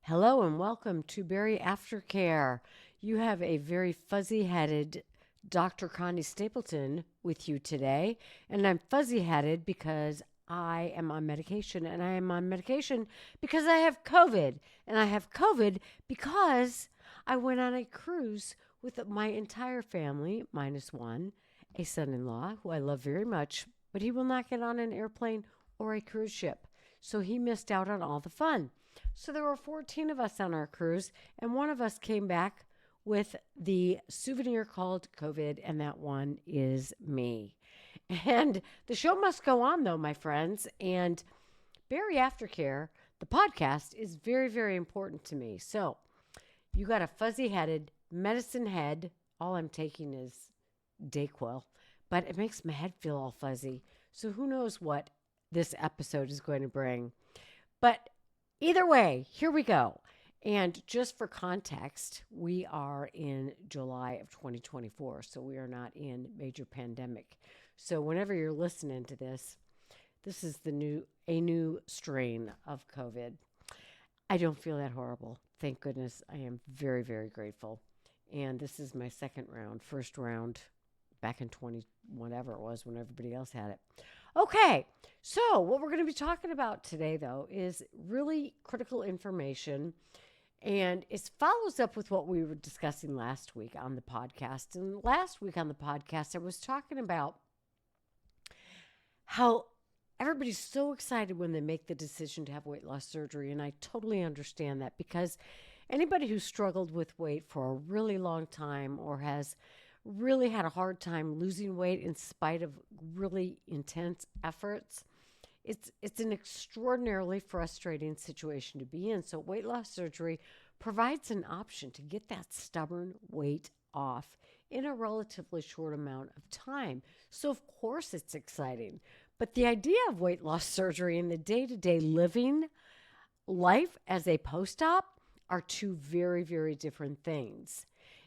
Hello and welcome to BariAftercare. You have a very fuzzy-headed Dr. Connie Stapleton with you today, and I'm fuzzy-headed because I am on medication, and I am on medication because I have COVID, and I have COVID because I went on a cruise with my entire family, minus one, a son-in-law who I love very much, but he will not get on an airplane or a cruise ship, so he missed out on all the fun. So there were 14 of us on our cruise, and one of us came back with the souvenir called COVID, and that one is me. And the show must go on, though, my friends. And Barry Aftercare, the podcast, is very, very important to me. So you got a fuzzy headed medicine head. All I'm taking is Dayquil, but it makes my head feel all fuzzy. So who knows what this episode is going to bring. But either way, here we go. And just for context, we are in July of 2024, so we are not in major pandemic. So whenever you're listening to this, this is a new strain of COVID. I don't feel that horrible. Thank goodness. I am very, very grateful. And this is my second round. First round back in 20 whatever it was when everybody else had it. Okay, so what we're going to be talking about today, though, is really critical information. And it follows up with what we were discussing last week on the podcast. And last week on the podcast, I was talking about how everybody's so excited when they make the decision to have weight loss surgery. And I totally understand that because anybody who's struggled with weight for a really long time or has really had a hard time losing weight in spite of really intense efforts, it's an extraordinarily frustrating situation to be in. So weight loss surgery provides an option to get that stubborn weight off in a relatively short amount of time. So of course it's exciting. But the idea of weight loss surgery in the day-to-day living life as a post-op are two very, very different things.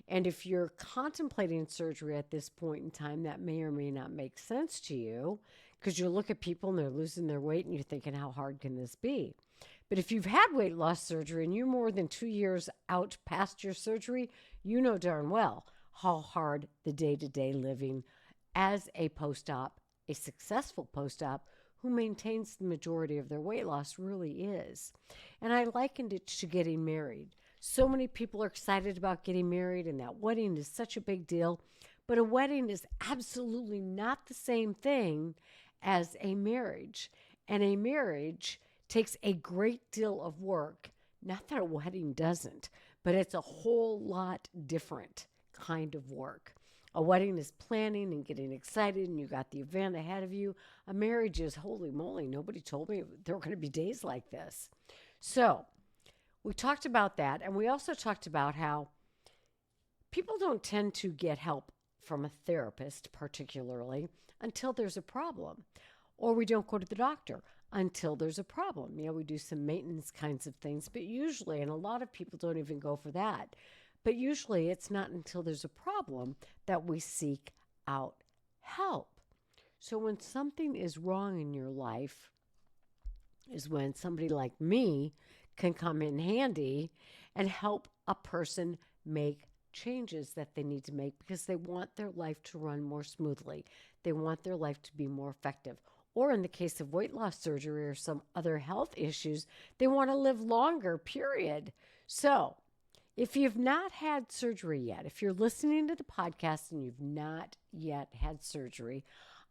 And if you're contemplating surgery at this point in time, that may or may not make sense to you because you look at people and they're losing their weight and you're thinking, how hard can this be? But if you've had weight loss surgery and you're more than 2 years out past your surgery, you know darn well how hard the day-to-day living as a post-op, a successful post-op, who maintains the majority of their weight loss really is. And I likened it to getting married. So many people are excited about getting married, and that wedding is such a big deal. But a wedding is absolutely not the same thing as a marriage. And a marriage takes a great deal of work. Not that a wedding doesn't, but it's a whole lot different kind of work. A wedding is planning and getting excited, and you got the event ahead of you. A marriage is, holy moly, nobody told me there were going to be days like this. So we talked about that, and we also talked about how people don't tend to get help from a therapist, particularly, until there's a problem. Or we don't go to the doctor until there's a problem. We do some maintenance kinds of things, but usually, and a lot of people don't even go for that, but usually it's not until there's a problem that we seek out help. So when something is wrong in your life is when somebody like me can come in handy and help a person make changes that they need to make because they want their life to run more smoothly. They want their life to be more effective. Or in the case of weight loss surgery or some other health issues, they want to live longer, period. So if you've not had surgery yet, if you're listening to the podcast and you've not yet had surgery,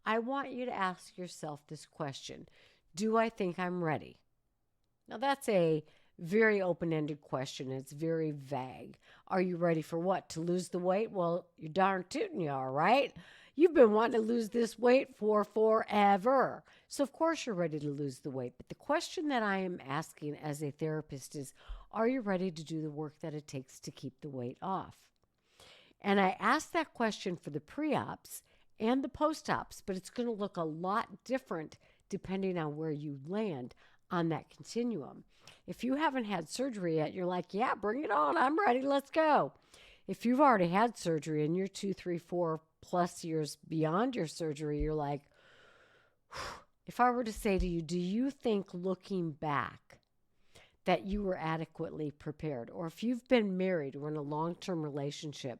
I want you to ask yourself this question. Do I think I'm ready? Now, that's a very open-ended question. It's very vague. Are you ready for what? To lose the weight? Well, you're darn tootin' you are, right? You've been wanting to lose this weight for forever. So, of course, you're ready to lose the weight. But the question that I am asking as a therapist is, are you ready to do the work that it takes to keep the weight off? And I asked that question for the pre-ops and the post-ops, but it's going to look a lot different depending on where you land on that continuum. If you haven't had surgery yet, you're like, yeah, bring it on. I'm ready. Let's go. If you've already had surgery and you're 2, 3, 4+ years beyond your surgery, you're like, if I were to say to you, do you think looking back that you were adequately prepared. Or if you've been married or in a long-term relationship,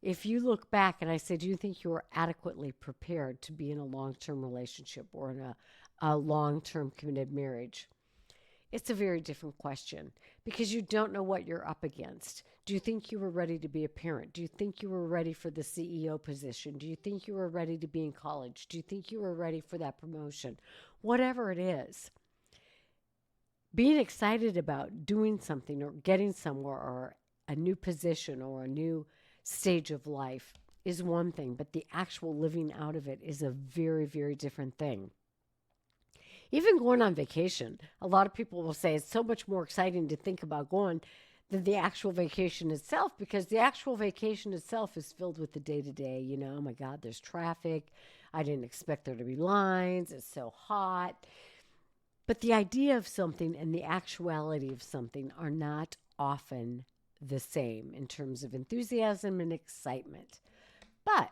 if you look back and I say, do you think you were adequately prepared to be in a long-term relationship or in a long-term committed marriage? It's a very different question because you don't know what you're up against. Do you think you were ready to be a parent? Do you think you were ready for the CEO position? Do you think you were ready to be in college? Do you think you were ready for that promotion? Whatever it is, being excited about doing something or getting somewhere or a new position or a new stage of life is one thing, but the actual living out of it is a very, very different thing. Even going on vacation, a lot of people will say it's so much more exciting to think about going than the actual vacation itself because the actual vacation itself is filled with the day to day. You know, oh my God, there's traffic. I didn't expect there to be lines. It's so hot. But the idea of something and the actuality of something are not often the same in terms of enthusiasm and excitement. But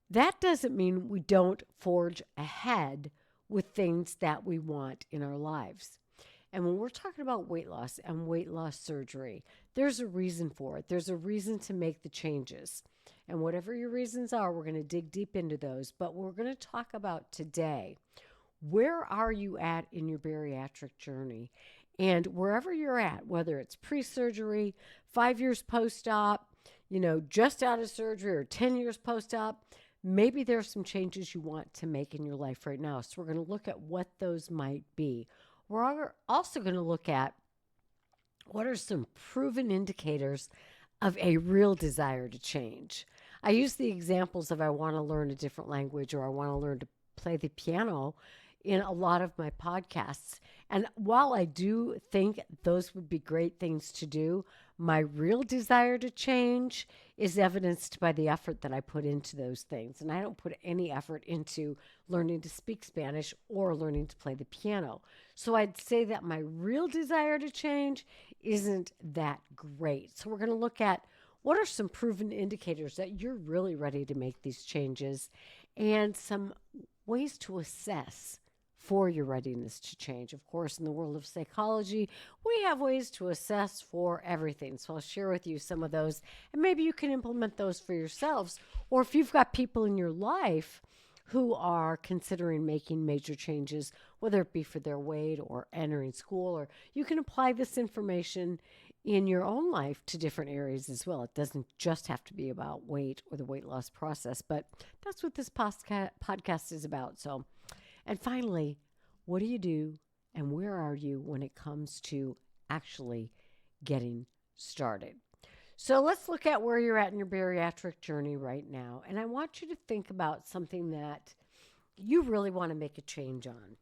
that doesn't mean we don't forge ahead with things that we want in our lives. And when we're talking about weight loss and weight loss surgery, there's a reason for it. There's a reason to make the changes. And whatever your reasons are, we're going to dig deep into those. But we're going to talk about today, where are you at in your bariatric journey? And wherever you're at, whether it's pre-surgery, 5 years post-op, just out of surgery, or 10 years post-op, maybe there's some changes you want to make in your life right now. So we're going to look at what those might be. We're also going to look at what are some proven indicators of a real desire to change. I use the examples of I want to learn a different language or I want to learn to play the piano in a lot of my podcasts. And while I do think those would be great things to do, my real desire to change is evidenced by the effort that I put into those things. And I don't put any effort into learning to speak Spanish or learning to play the piano. So I'd say that my real desire to change isn't that great. So we're going to look at what are some proven indicators that you're really ready to make these changes and some ways to assess for your readiness to change. Of course, in the world of psychology, we have ways to assess for everything. So I'll share with you some of those, and maybe you can implement those for yourselves. Or if you've got people in your life who are considering making major changes, whether it be for their weight or entering school, or you can apply this information in your own life to different areas as well. It doesn't just have to be about weight or the weight loss process, but that's what this podcast is about. So, and finally, what do you do and where are you when it comes to actually getting started? So let's look at where you're at in your bariatric journey right now. And I want you to think about something that you really want to make a change on.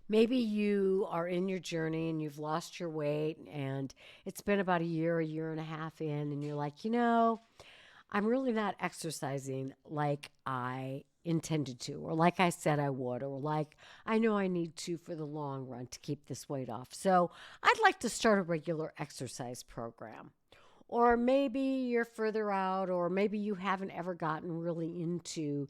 Maybe you are in your journey and you've lost your weight and it's been about a year and a half in, and you're like, I'm really not exercising like I intended to, or like I said I would, or like I know I need to for the long run to keep this weight off. So I'd like to start a regular exercise program. Or maybe you're further out, or maybe you haven't ever gotten really into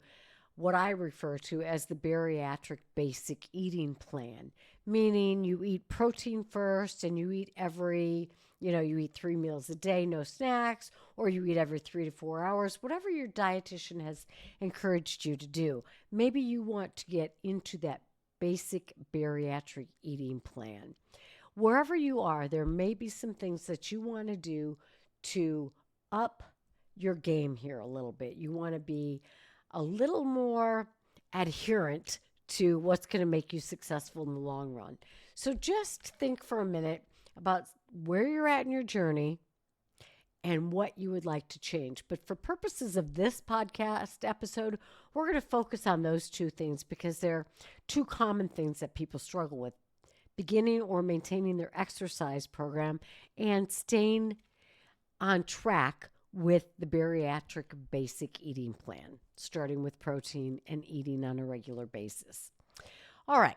what I refer to as the bariatric basic eating plan, meaning you eat protein first and you eat you eat 3 meals a day, no snacks, or you eat every 3 to 4 hours, whatever your dietitian has encouraged you to do. Maybe you want to get into that basic bariatric eating plan. Wherever you are, there may be some things that you want to do to up your game here a little bit. You want to be a little more adherent to what's going to make you successful in the long run. So just think for a minute about where you're at in your journey and what you would like to change. But for purposes of this podcast episode, we're going to focus on those two things because they're two common things that people struggle with: beginning or maintaining their exercise program and staying on track with the bariatric basic eating plan, starting with protein and eating on a regular basis. All right.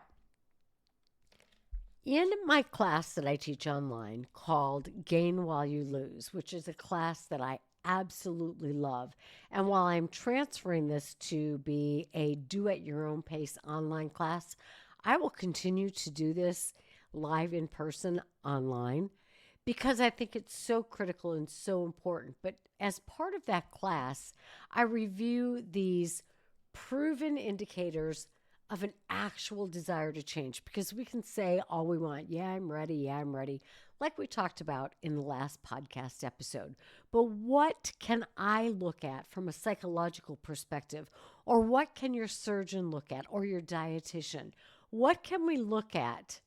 In my class that I teach online called Gain While You Lose, which is a class that I absolutely love, and while I'm transferring this to be a do-at-your-own-pace online class, I will continue to do this live in person online because I think it's so critical and so important. But as part of that class, I review these proven indicators of an actual desire to change because we can say all we want. Yeah, I'm ready. Yeah, I'm ready. Like we talked about in the last podcast episode. But what can I look at from a psychological perspective? Or what can your surgeon look at or your dietitian? What can we look at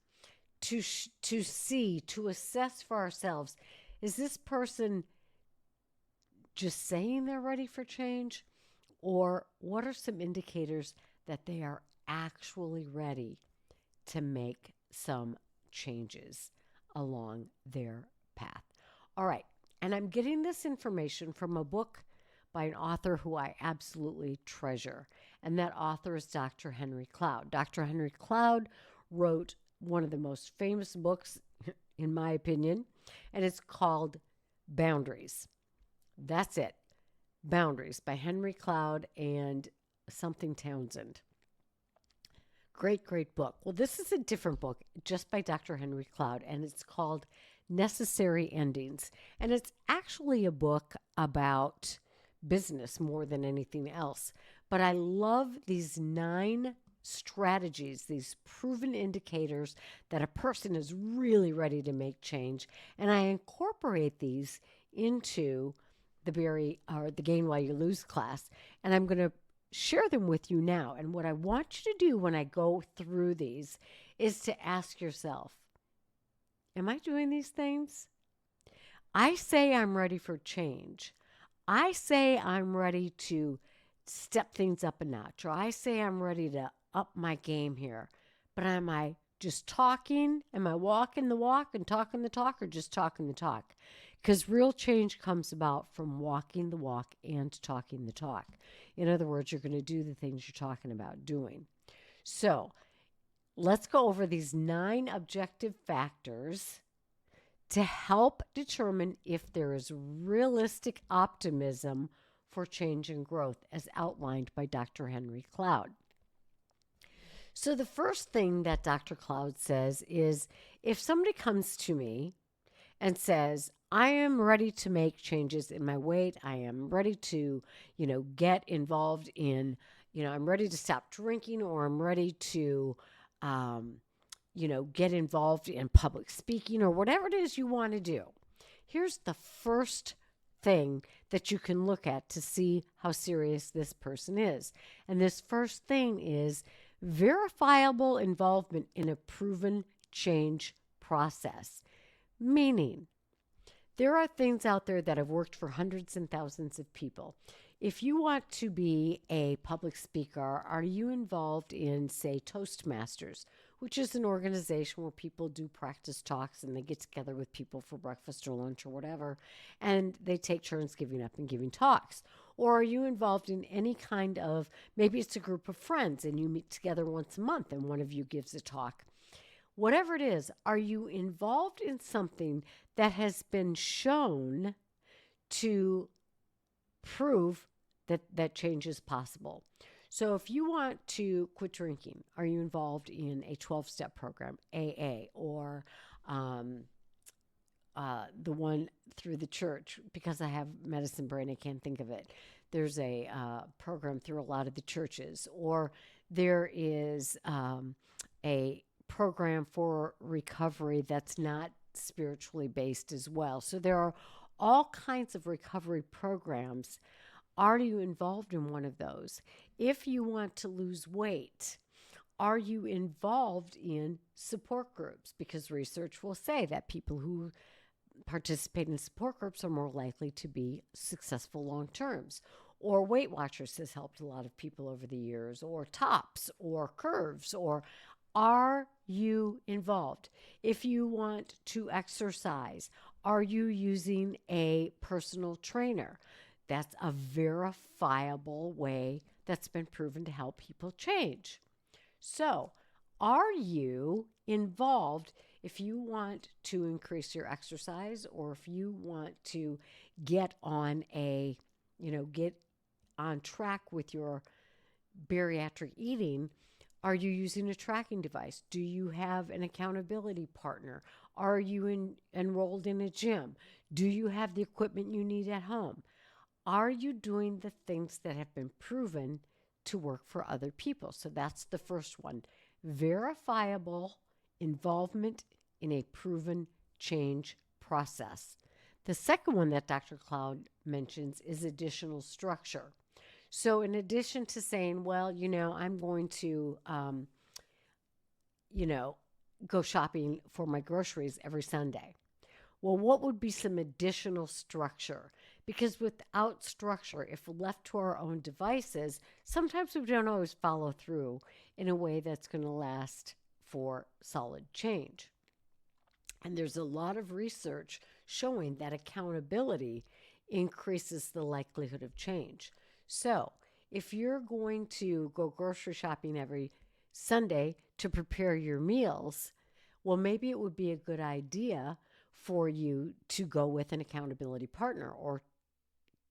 to see, to assess for ourselves? Is this person just saying they're ready for change? Or what are some indicators that they are actually ready to make some changes along their path? All right. And I'm getting this information from a book by an author who I absolutely treasure. And that author is Dr. Henry Cloud. Dr. Henry Cloud wrote one of the most famous books, in my opinion, and it's called Boundaries. That's it. Boundaries by Henry Cloud and something Townsend. Great, great book. Well, this is a different book just by Dr. Henry Cloud, and it's called Necessary Endings. And it's actually a book about business more than anything else. But I love these 9 strategies, these proven indicators that a person is really ready to make change. And I incorporate these into the Gain While You Lose class. And I'm going to share them with you now. And what I want you to do when I go through these is to ask yourself, am I doing these things? I say I'm ready for change. I say I'm ready to step things up a notch, or I say I'm ready to up my game here. But am I just talking? Am I walking the walk and talking the talk, or just talking the talk? Because real change comes about from walking the walk and talking the talk. In other words, you're going to do the things you're talking about doing. So let's go over these 9 objective factors to help determine if there is realistic optimism for change and growth as outlined by Dr. Henry Cloud. So the first thing that Dr. Cloud says is if somebody comes to me and says, I am ready to make changes in my weight, I am ready to, get involved in, I'm ready to stop drinking, or I'm ready to, get involved in public speaking, or whatever it is you want to do. Here's the first thing that you can look at to see how serious this person is. And this first thing is verifiable involvement in a proven change process. Meaning, there are things out there that have worked for hundreds and thousands of people. If you want to be a public speaker, are you involved in, say, Toastmasters, which is an organization where people do practice talks and they get together with people for breakfast or lunch or whatever, and they take turns giving up and giving talks? Or are you involved in any kind of, maybe it's a group of friends and you meet together once a month and one of you gives a talk? Whatever it is, are you involved in something that has been shown to prove that change is possible? So if you want to quit drinking, are you involved in a 12-step program, AA, or the one through the church? Because I have medicine brain, I can't think of it. There's a program through a lot of the churches, or there is a program for recovery that's not spiritually based as well. So there are all kinds of recovery programs. Are you involved in one of those? If you want to lose weight, are you involved in support groups? Because research will say that people who participate in support groups are more likely to be successful long terms. Or Weight Watchers has helped a lot of people over the years, or TOPS, or Curves, or are you involved? If you want to exercise, are you using a personal trainer? That's a verifiable way that's been proven to help people change. So, are you involved if you want to increase your exercise, or if you want to get on get on track with your bariatric eating? Are you using a tracking device? Do you have an accountability partner? Are you enrolled in a gym? Do you have the equipment you need at home? Are you doing the things that have been proven to work for other people? So that's the first one. Verifiable involvement in a proven change process. The second one that Dr. Cloud mentions is additional structure. So, in addition to saying, well, I'm going to, you know, go shopping for my groceries every Sunday. Well, what would be some additional structure? Because without structure, if left to our own devices, sometimes we don't always follow through in a way that's going to last for solid change. And there's a lot of research showing that accountability increases the likelihood of change. So, if you're going to go grocery shopping every Sunday to prepare your meals, well, maybe it would be a good idea for you to go with an accountability partner or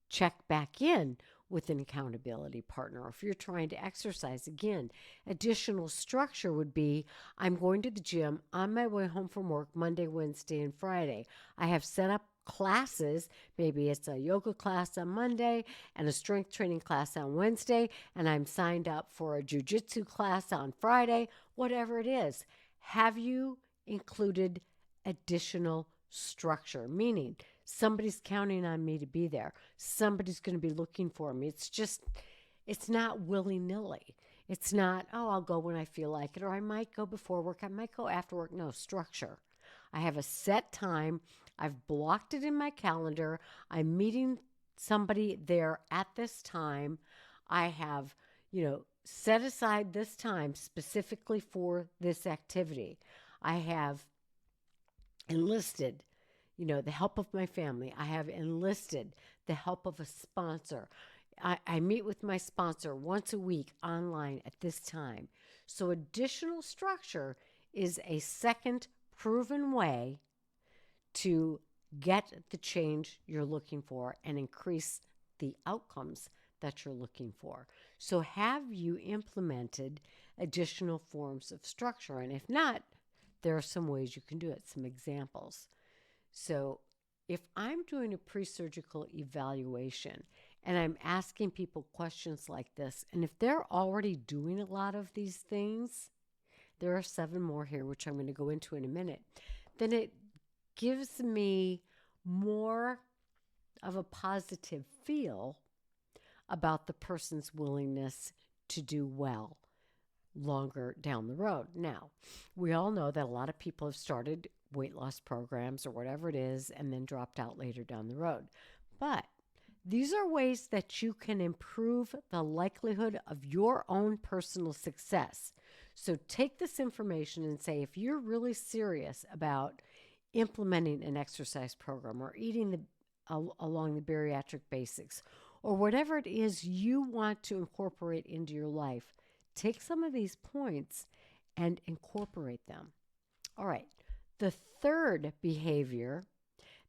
check back in with an accountability partner. If you're trying to exercise, again, additional structure would be I'm going to the gym on my way home from work Monday, Wednesday, and Friday. I have set up classes. Maybe it's a yoga class on Monday and a strength training class on Wednesday, and I'm signed up for a jujitsu class on Friday, whatever it is. Have you included additional structure? Meaning, somebody's counting on me to be there. Somebody's going to be looking for me. It's not willy-nilly. It's not, oh, I'll go when I feel like it, or I might go before work, I might go after work. No, structure. I have a set time. I've blocked it in my calendar. I'm meeting somebody there at this time. I have, set aside this time specifically for this activity. I have enlisted the help of my family. I have enlisted the help of a sponsor. I meet with my sponsor once a week online at this time. So additional structure is a second proven way to get the change you're looking for and increase the outcomes that you're looking for. So have you implemented additional forms of structure? And if not, there are some ways you can do it, some examples. So if I'm doing a pre-surgical evaluation and I'm asking people questions like this, and if they're already doing a lot of these things, there are 7 more here, which I'm going to go into in a minute, then it gives me more of a positive feel about the person's willingness to do well longer down the road. Now, we all know that a lot of people have started weight loss programs or whatever it is and then dropped out later down the road. But these are ways that you can improve the likelihood of your own personal success. So take this information and say, if you're really serious about implementing an exercise program or eating along the bariatric basics or whatever it is you want to incorporate into your life, take some of these points and incorporate them. All right. The third behavior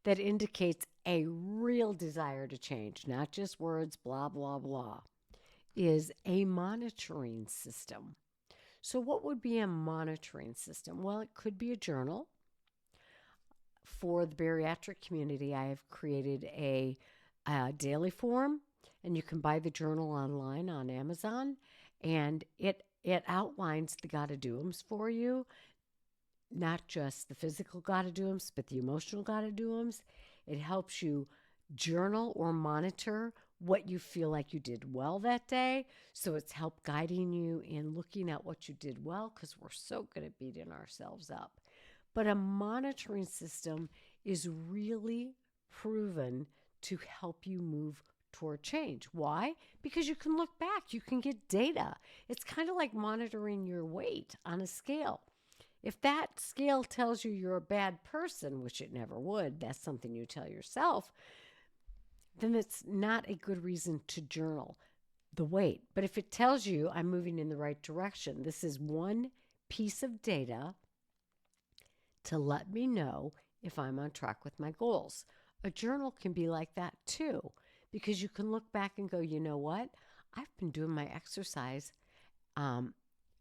that indicates a real desire to change, not just words, blah, blah, blah, is a monitoring system. So what would be a monitoring system? Well, it could be a journal. For the bariatric community, I have created a daily form, and you can buy the journal online on Amazon, and it outlines the gotta-do-ums for you, not just the physical gotta-do-ums, but the emotional gotta-do-ums. It helps you journal or monitor what you feel like you did well that day. So it's help guiding you in looking at what you did well, because we're so good at beating ourselves up. But a monitoring system is really proven to help you move toward change. Why? Because you can look back, you can get data. It's kind of like monitoring your weight on a scale. If that scale tells you you're a bad person, which it never would, that's something you tell yourself, then it's not a good reason to journal the weight. But if it tells you I'm moving in the right direction, this is one piece of data to let me know if I'm on track with my goals. A journal can be like that too, because you can look back and go, you know what? I've been doing my exercise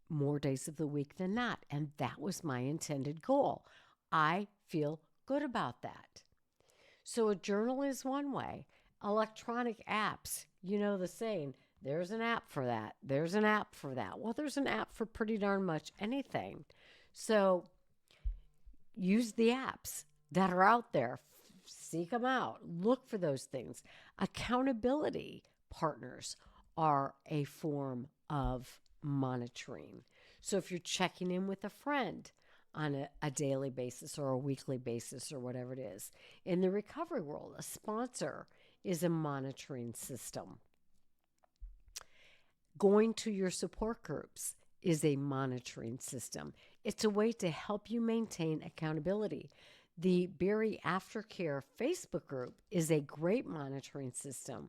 more days of the week than not. And that was my intended goal. I feel good about that. So a journal is one way. Electronic apps, you know the saying, there's an app for that. There's an app for that. Well, there's an app for pretty darn much anything. So use the apps that are out there. Seek them out. Look for those things. Accountability partners are a form of monitoring. So if you're checking in with a friend on a daily basis or a weekly basis or whatever it is, in the recovery world, a sponsor is a monitoring system. Going to your support groups is a monitoring system. It's a way to help you maintain accountability. The BariAftercare Facebook group is a great monitoring system.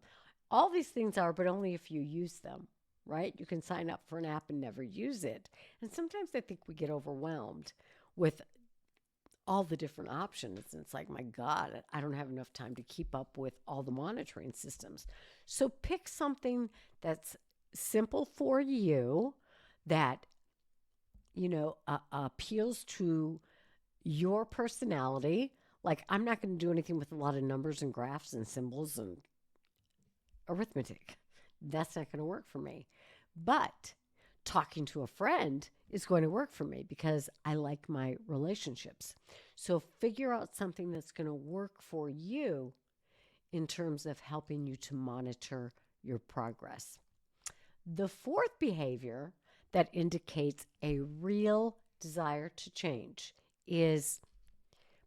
All these things are, but only if you use them, right? You can sign up for an app and never use it. And sometimes I think we get overwhelmed with all the different options. It's like, my God, I don't have enough time to keep up with all the monitoring systems. So pick something that's simple for you, that, appeals to your personality. Like, I'm not going to do anything with a lot of numbers and graphs and symbols and arithmetic. That's not going to work for me. But talking to a friend is going to work for me because I like my relationships. So figure out something that's going to work for you in terms of helping you to monitor your progress. The fourth behavior that indicates a real desire to change is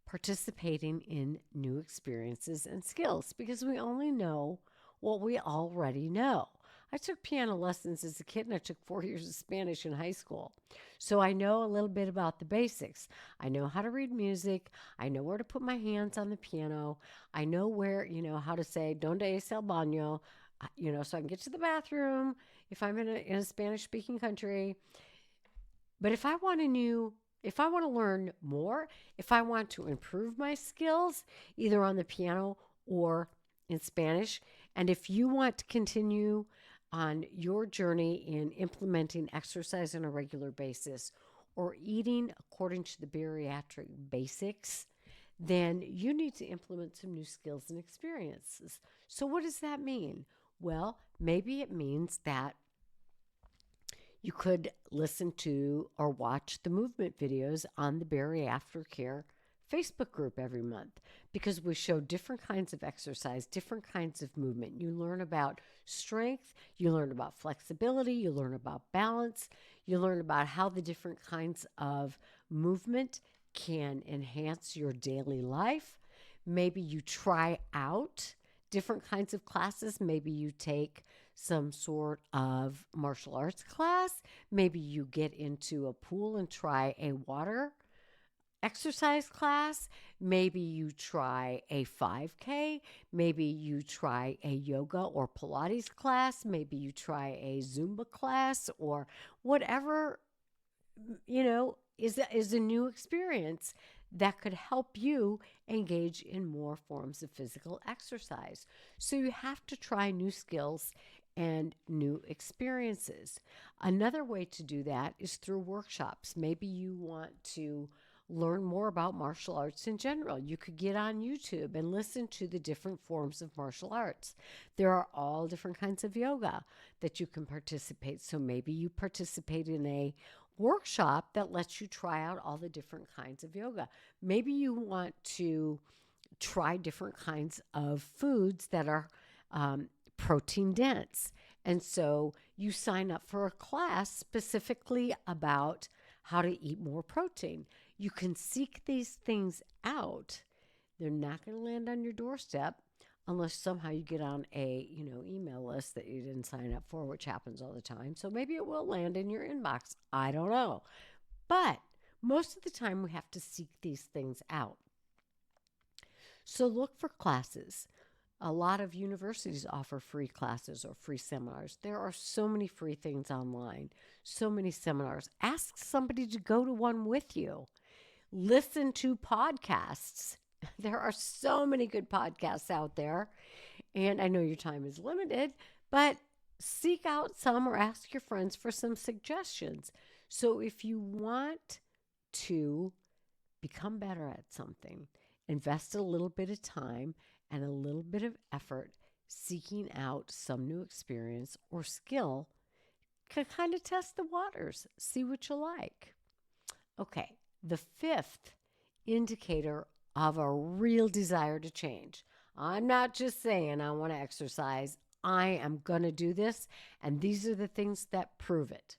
participating in new experiences and skills, because we only know what we already know. I took piano lessons as a kid, and I took 4 years of Spanish in high school. So I know a little bit about the basics. I know how to read music. I know where to put my hands on the piano. I know where, how to say, donde es el baño, so I can get to the bathroom if I'm in a Spanish-speaking country. But if I want to learn more, if I want to improve my skills, either on the piano or in Spanish, and if you want to continue on your journey in implementing exercise on a regular basis or eating according to the bariatric basics, then you need to implement some new skills and experiences. So what does that mean? Well, maybe it means that you could listen to or watch the movement videos on the BariAftercare Facebook group every month, because we show different kinds of exercise, different kinds of movement. You learn about strength, you learn about flexibility, you learn about balance, you learn about how the different kinds of movement can enhance your daily life. Maybe you try out different kinds of classes. Maybe you take some sort of martial arts class. Maybe you get into a pool and try a water exercise class. Maybe you try a 5K. Maybe you try a yoga or Pilates class. Maybe you try a Zumba class, or whatever, is a new experience that could help you engage in more forms of physical exercise. So you have to try new skills and new experiences. Another way to do that is through workshops. Maybe you want to learn more about martial arts in general. You could get on YouTube and listen to the different forms of martial arts. There are all different kinds of yoga that you can participate. So maybe you participate in a workshop that lets you try out all the different kinds of yoga. Maybe you want to try different kinds of foods that are protein dense. And so you sign up for a class specifically about how to eat more protein. You can seek these things out. They're not going to land on your doorstep unless somehow you get on a, email list that you didn't sign up for, which happens all the time. So maybe it will land in your inbox. I don't know. But most of the time we have to seek these things out. So look for classes. A lot of universities offer free classes or free seminars. There are so many free things online, so many seminars. Ask somebody to go to one with you. Listen to podcasts. There are so many good podcasts out there. And I know your time is limited, but seek out some or ask your friends for some suggestions. So if you want to become better at something, invest a little bit of time and a little bit of effort seeking out some new experience or skill can kind of test the waters, see what you like. Okay, the fifth indicator of a real desire to change. I'm not just saying I want to exercise, I am going to do this, and these are the things that prove it.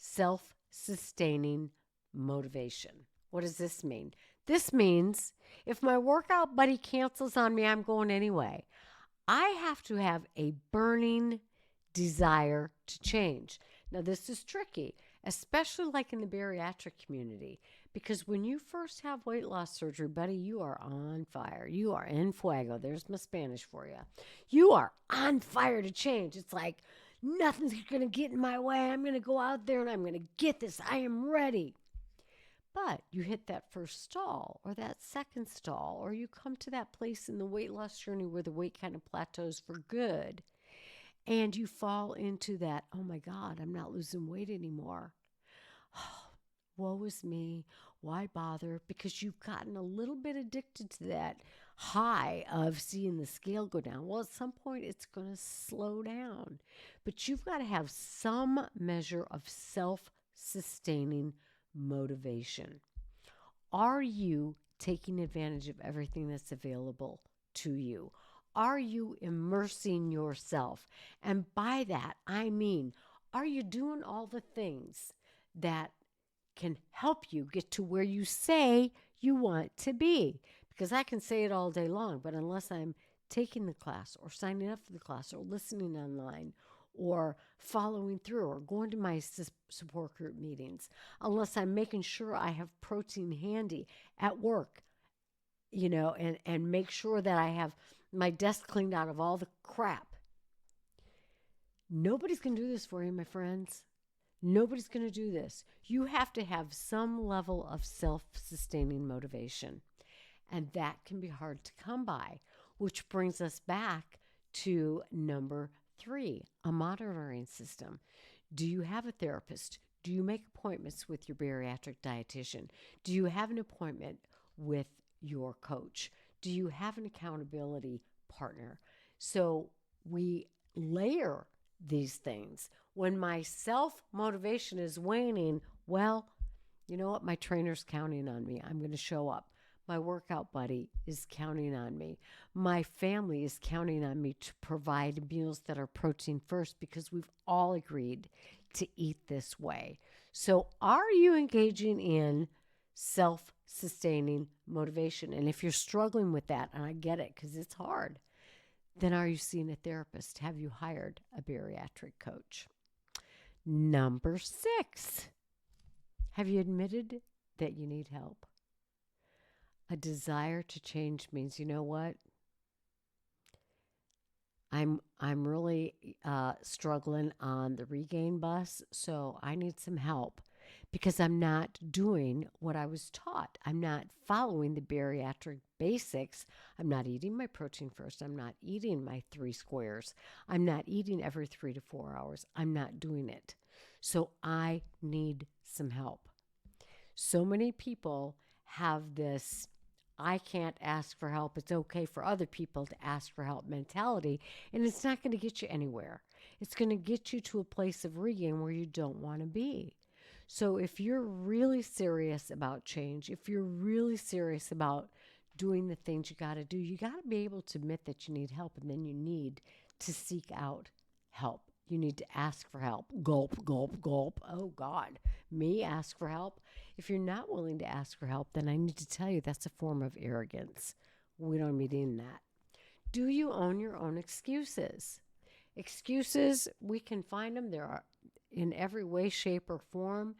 Self sustaining motivation. What does this mean? This means if my workout buddy cancels on me, I'm going anyway. I have to have a burning desire to change. Now, this is tricky, especially like in the bariatric community, because when you first have weight loss surgery, buddy, you are on fire. You are en fuego. There's my Spanish for you. You are on fire to change. It's like nothing's going to get in my way. I'm going to go out there and I'm going to get this. I am ready. But you hit that first stall or that second stall, or you come to that place in the weight loss journey where the weight kind of plateaus for good, and you fall into that, oh my God, I'm not losing weight anymore. Oh, woe is me. Why bother? Because you've gotten a little bit addicted to that high of seeing the scale go down. Well, at some point, it's going to slow down. But you've got to have some measure of self-sustaining motivation. Are you taking advantage of everything that's available to you? Are you immersing yourself? And by that, I mean, are you doing all the things that can help you get to where you say you want to be? Because I can say it all day long, but unless I'm taking the class or signing up for the class or listening online or following through or going to my support group meetings, unless I'm making sure I have protein handy at work, and make sure that I have my desk cleaned out of all the crap. Nobody's going to do this for you, my friends. Nobody's going to do this. You have to have some level of self-sustaining motivation, and that can be hard to come by, which brings us back to number 3, a monitoring system. Do you have a therapist? Do you make appointments with your bariatric dietitian? Do you have an appointment with your coach? Do you have an accountability partner? So we layer these things. When my self-motivation is waning, well, you know what? My trainer's counting on me. I'm going to show up. My workout buddy is counting on me. My family is counting on me to provide meals that are protein first because we've all agreed to eat this way. So are you engaging in self-sustaining motivation? And if you're struggling with that, and I get it because it's hard, then are you seeing a therapist? Have you hired a bariatric coach? Number 6, have you admitted that you need help? A desire to change means, you know what? I'm really struggling on the regain bus, so I need some help because I'm not doing what I was taught. I'm not following the bariatric basics. I'm not eating my protein first. I'm not eating my 3 squares. I'm not eating every 3 to 4 hours. I'm not doing it. So I need some help. So many people have this I can't ask for help. It's okay for other people to ask for help mentality, and it's not going to get you anywhere. It's going to get you to a place of regain where you don't want to be. So if you're really serious about change, if you're really serious about doing the things you got to do, you got to be able to admit that you need help, and then you need to seek out help. You need to ask for help. Gulp, gulp, gulp. Oh, God. Me ask for help? If you're not willing to ask for help, then I need to tell you that's a form of arrogance. We don't mean that. Do you own your own excuses? Excuses, we can find them. There are in every way, shape, or form.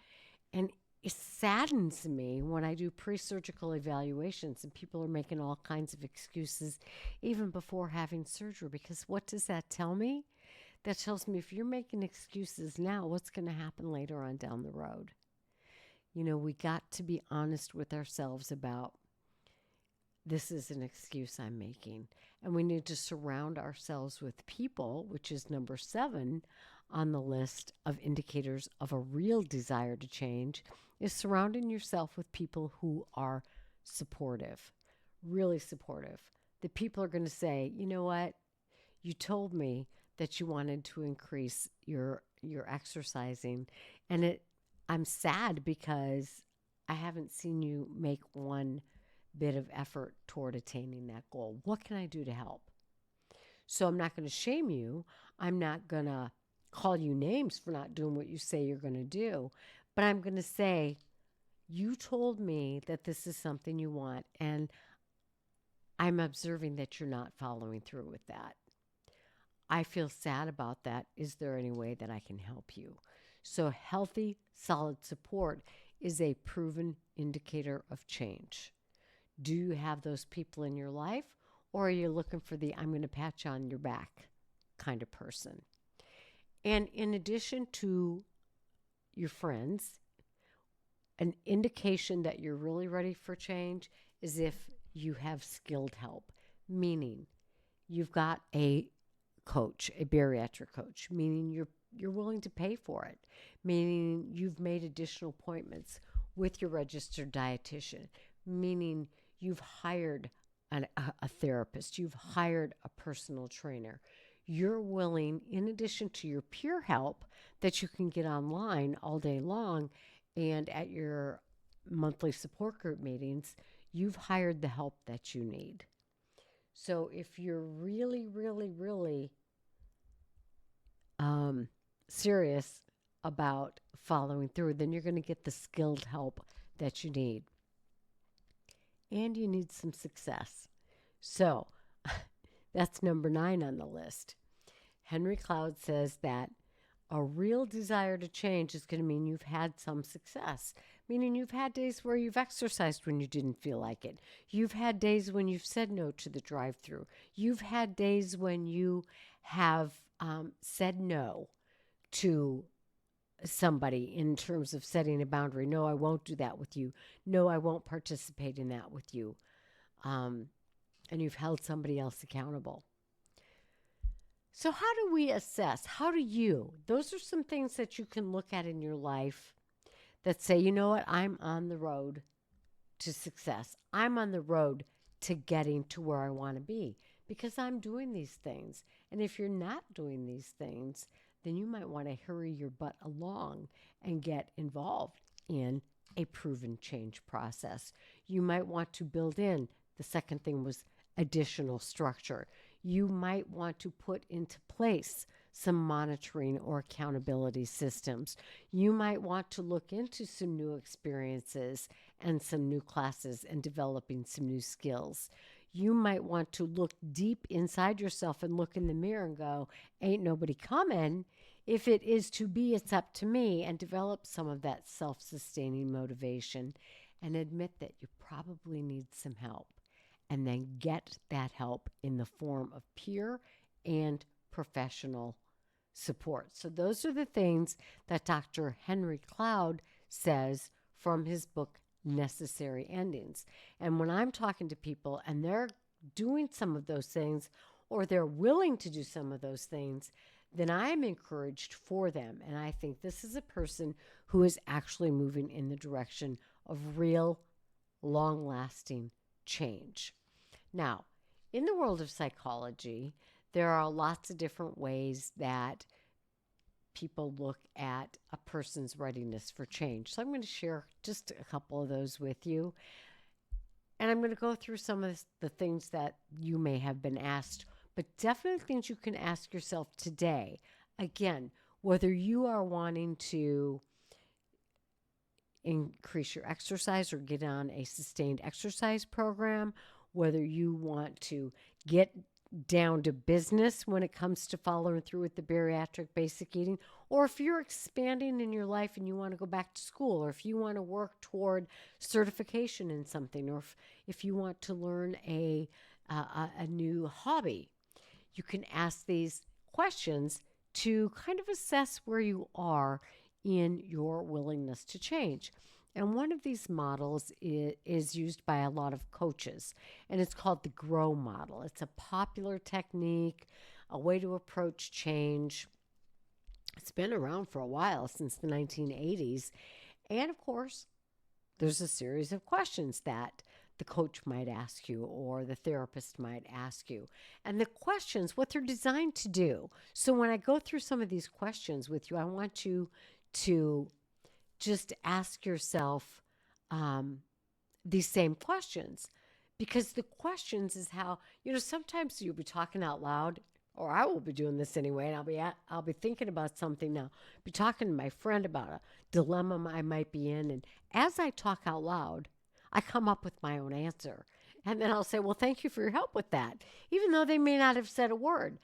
And it saddens me when I do pre-surgical evaluations and people are making all kinds of excuses even before having surgery, because what does that tell me? That tells me if you're making excuses now, what's going to happen later on down the road? We got to be honest with ourselves about this is an excuse I'm making. And we need to surround ourselves with people, which is number 7, on the list of indicators of a real desire to change is surrounding yourself with people who are supportive, really supportive. The people are going to say, you know what? You told me that you wanted to increase your exercising, and I'm sad because I haven't seen you make one bit of effort toward attaining that goal. What can I do to help? So I'm not going to shame you. I'm not going to call you names for not doing what you say you're going to do. But I'm going to say, you told me that this is something you want, and I'm observing that you're not following through with that. I feel sad about that. Is there any way that I can help you? So, healthy, solid support is a proven indicator of change. Do you have those people in your life, or are you looking for the I'm going to pat you on your back kind of person? And in addition to your friends, an indication that you're really ready for change is if you have skilled help, meaning you've got a coach, a bariatric coach, meaning you're willing to pay for it, meaning you've made additional appointments with your registered dietitian, meaning you've hired a therapist, you've hired a personal trainer. You're willing, in addition to your peer help that you can get online all day long and at your monthly support group meetings, you've hired the help that you need. So if you're really, really, really serious about following through, then you're going to get the skilled help that you need. And you need some success. So that's number 9 on the list. Henry Cloud says that a real desire to change is going to mean you've had some success, meaning you've had days where you've exercised when you didn't feel like it. You've had days when you've said no to the drive-through. You've had days when you have said no to somebody in terms of setting a boundary. No, I won't do that with you. No, I won't participate in that with you. And you've held somebody else accountable. So how do we assess? How do you? Those are some things that you can look at in your life that say, you know what, I'm on the road to success. I'm on the road to getting to where I want to be because I'm doing these things. And if you're not doing these things, then you might want to hurry your butt along and get involved in a proven change process. You might want to build in, the second thing was additional structure. You might want to put into place some monitoring or accountability systems. You might want to look into some new experiences and some new classes and developing some new skills. You might want to look deep inside yourself and look in the mirror and go, ain't nobody coming. If it is to be, it's up to me, and develop some of that self-sustaining motivation and admit that you probably need some help. And then get that help in the form of peer and professional support. So those are the things that Dr. Henry Cloud says from his book, Necessary Endings. And when I'm talking to people and they're doing some of those things or they're willing to do some of those things, then I'm encouraged for them. And I think this is a person who is actually moving in the direction of real, long-lasting change. Now, in the world of psychology, there are lots of different ways that people look at a person's readiness for change. So I'm going to share just a couple of those with you. And I'm going to go through some of the things that you may have been asked, but definitely things you can ask yourself today. Again, whether you are wanting to increase your exercise or get on a sustained exercise program, whether you want to get down to business when it comes to following through with the bariatric basic eating, or if you're expanding in your life and you want to go back to school, or if you want to work toward certification in something, or if you want to learn a new hobby, you can ask these questions to kind of assess where you are in your willingness to change. And one of these models is used by a lot of coaches, and it's called the GROW model. It's a popular technique, a way to approach change. It's been around for a while, since the 1980s. And of course, there's a series of questions that the coach might ask you or the therapist might ask you. And the questions, what they're designed to do. So when I go through some of these questions with you, I want you to just ask yourself um, these same questions, because the questions is how, sometimes you'll be talking out loud, or I will be doing this anyway, and I'll be thinking about something now, be talking to my friend about a dilemma I might be in, and as I talk out loud, I come up with my own answer. And then I'll say, "Well, thank you for your help with that," even though they may not have said a word.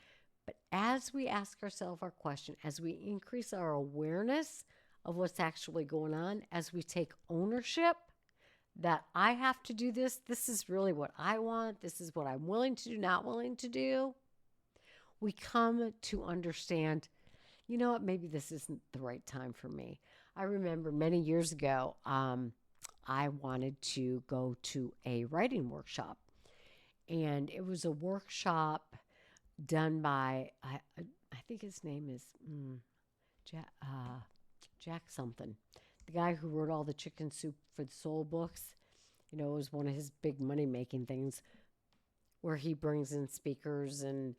But as we ask ourselves our question, as we increase our awareness of what's actually going on, as we take ownership that I have to do this, this is really what I want, this is what I'm willing to do, not willing to do, we come to understand, you know what, maybe this isn't the right time for me. I remember many years ago, I wanted to go to a writing workshop, and it was a workshop done by, I think his name is Jack, Jack something, the guy who wrote all the Chicken Soup for the Soul books. It was one of his big money making things, where he brings in speakers and,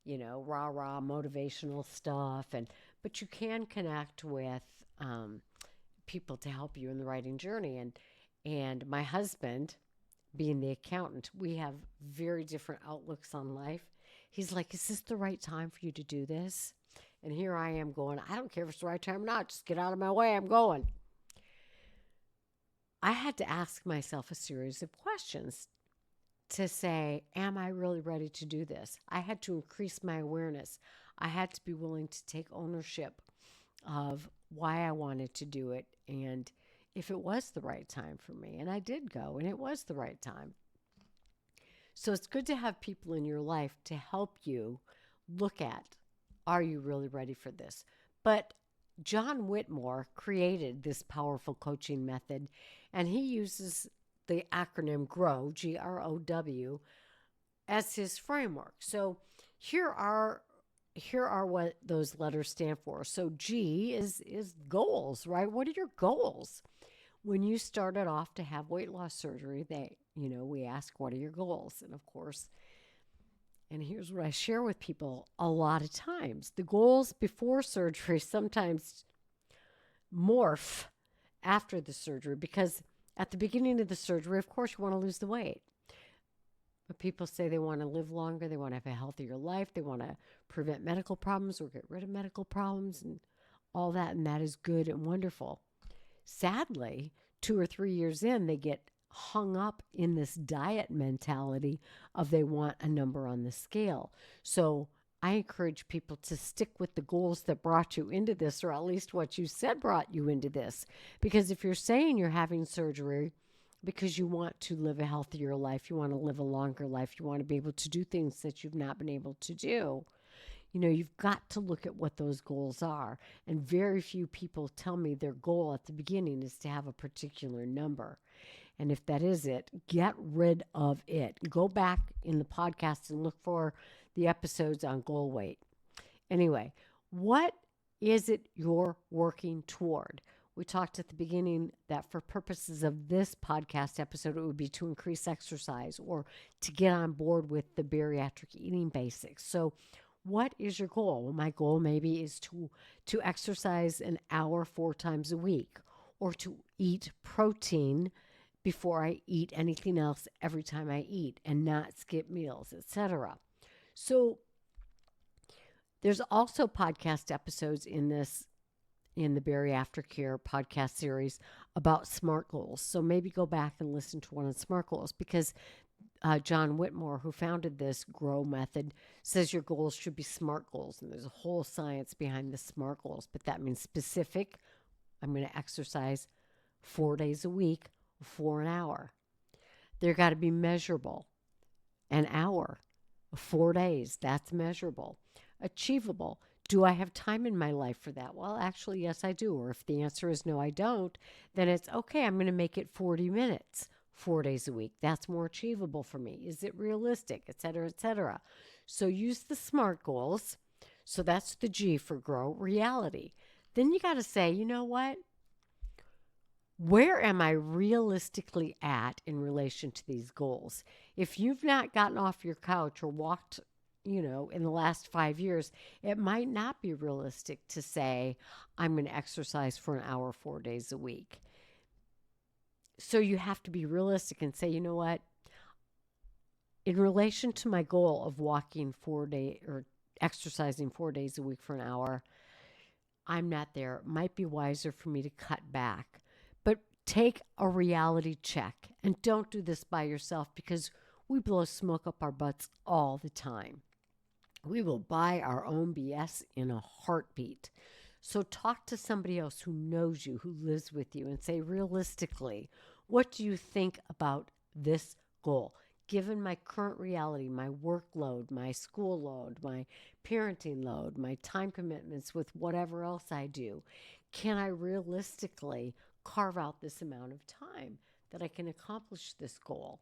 rah rah motivational stuff. But you can connect with people to help you in the writing journey. And my husband, being the accountant, we have very different outlooks on life. He's like, "Is this the right time for you to do this?" And here I am going, "I don't care if it's the right time or not. Just get out of my way. I'm going." I had to ask myself a series of questions to say, am I really ready to do this? I had to increase my awareness. I had to be willing to take ownership of why I wanted to do it and if it was the right time for me. And I did go, and it was the right time. So it's good to have people in your life to help you look at, are you really ready for this? But John Whitmore created this powerful coaching method, and he uses the acronym GROW, GROW, as his framework. So here are what those letters stand for. So G is goals, right? What are your goals? When you started off to have weight loss surgery, we ask, what are your goals? And of course, and here's what I share with people a lot of times. The goals before surgery sometimes morph after the surgery, because at the beginning of the surgery, of course, you want to lose the weight. But people say they want to live longer, they want to have a healthier life, they want to prevent medical problems or get rid of medical problems and all that, and that is good and wonderful. Sadly, 2 or 3 years in, they get hung up in this diet mentality of they want a number on the scale. So I encourage people to stick with the goals that brought you into this, or at least what you said brought you into this. Because if you're saying you're having surgery because you want to live a healthier life, you want to live a longer life, you want to be able to do things that you've not been able to do, you've got to look at what those goals are. And very few people tell me their goal at the beginning is to have a particular number. And if that is it, get rid of it. Go back in the podcast and look for the episodes on goal weight. Anyway, what is it you're working toward? We talked at the beginning that for purposes of this podcast episode, it would be to increase exercise or to get on board with the bariatric eating basics. So what is your goal? Well, my goal maybe is to exercise an hour 4 times a week, or to eat protein before I eat anything else every time I eat and not skip meals, etc. So there's also podcast episodes in the BariAftercare podcast series about SMART goals. So maybe go back and listen to one on SMART goals, because John Whitmore, who founded this GROW method, says your goals should be SMART goals. And there's a whole science behind the SMART goals, but that means specific. I'm going to exercise 4 days a week for an hour. They're got to be measurable. An hour, 4 days, that's measurable. Achievable. Do I have time in my life for that? Well, actually, yes, I do. Or if the answer is no, I don't, then it's okay, I'm going to make it 40 minutes, 4 days a week. That's more achievable for me. Is it realistic, et cetera, et cetera? So use the SMART goals. So that's the G for grow, reality. Then you got to say, you know what? Where am I realistically at in relation to these goals? If you've not gotten off your couch or walked, in the last 5 years, it might not be realistic to say, I'm going to exercise for an hour, 4 days a week. So you have to be realistic and say, you know what? In relation to my goal of walking 4 day or exercising 4 days a week for an hour, I'm not there. It might be wiser for me to cut back. But take a reality check and don't do this by yourself because we blow smoke up our butts all the time. We will buy our own BS in a heartbeat. So talk to somebody else who knows you, who lives with you, and say realistically, what do you think about this goal? Given my current reality, my workload, my school load, my parenting load, my time commitments with whatever else I do, can I realistically carve out this amount of time that I can accomplish this goal?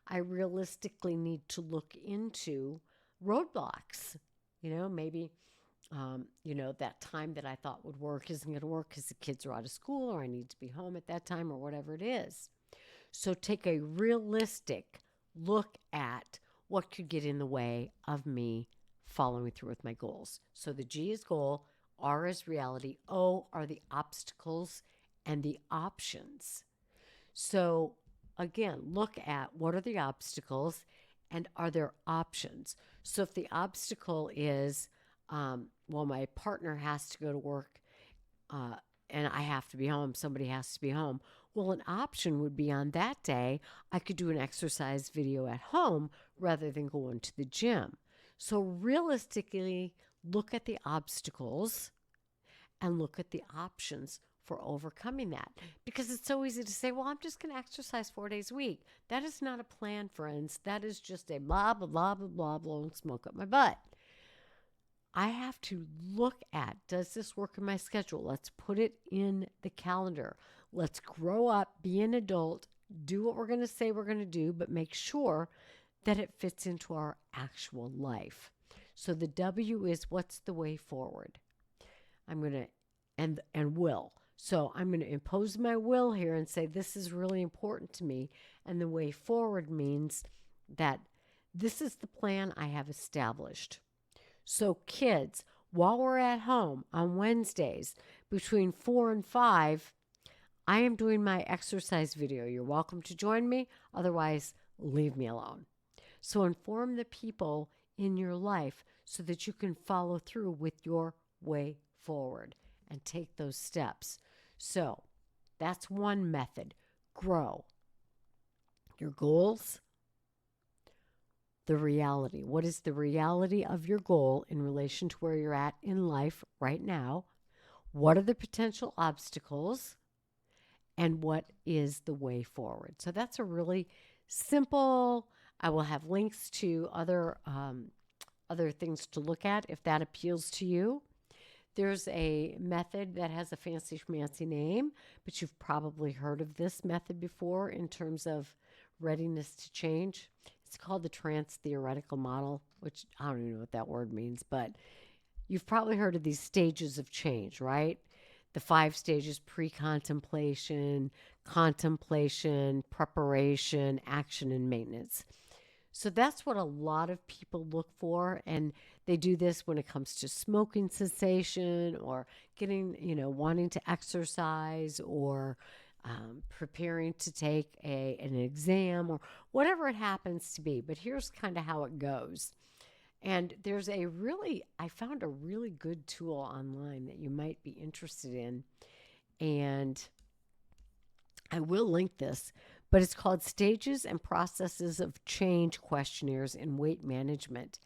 I realistically need to look into roadblocks. Maybe, that time that I thought would work isn't going to work because the kids are out of school or I need to be home at that time or whatever it is. So take a realistic look at what could get in the way of me following through with my goals. So the G is goal, R is reality, O are the obstacles and the options. So again, look at what are the obstacles and are there options. So if the obstacle is, my partner has to go to work and I have to be home, somebody has to be home. Well, an option would be on that day, I could do an exercise video at home rather than going to the gym. So realistically, look at the obstacles and look at the options for overcoming that. Because it's so easy to say, well, I'm just going to exercise 4 days a week. That is not a plan, friends. That is just a blah, blah, blah, blah, blah, blowing smoke up my butt. I have to look at, does this work in my schedule? Let's put it in the calendar. Let's grow up, be an adult, do what we're going to say we're going to do, but make sure that it fits into our actual life. So the W is what's the way forward? I'm going to, and will. So I'm going to impose my will here and say, this is really important to me. And the way forward means that this is the plan I have established. So kids, while we're at home on Wednesdays between 4 and 5, I am doing my exercise video. You're welcome to join me. Otherwise, leave me alone. So inform the people in your life so that you can follow through with your way forward and take those steps. So that's one method. Grow your goals. The reality. What is the reality of your goal in relation to where you're at in life right now? What are the potential obstacles? And what is the way forward? So that's a really simple. I will have links to other things to look at if that appeals to you. There's a method that has a fancy schmancy name, but you've probably heard of this method before in terms of readiness to change. It's called the trans-theoretical model, which I don't even know what that word means, but you've probably heard of these stages of change, right? The 5 stages: pre-contemplation, contemplation, preparation, action, and maintenance. So that's what a lot of people look for, and they do this when it comes to smoking cessation or getting, wanting to exercise or preparing to take an exam or whatever it happens to be. But here's kind of how it goes. And I found a really good tool online that you might be interested in. And I will link this, but it's called Stages and Processes of Change Questionnaires in Weight Management.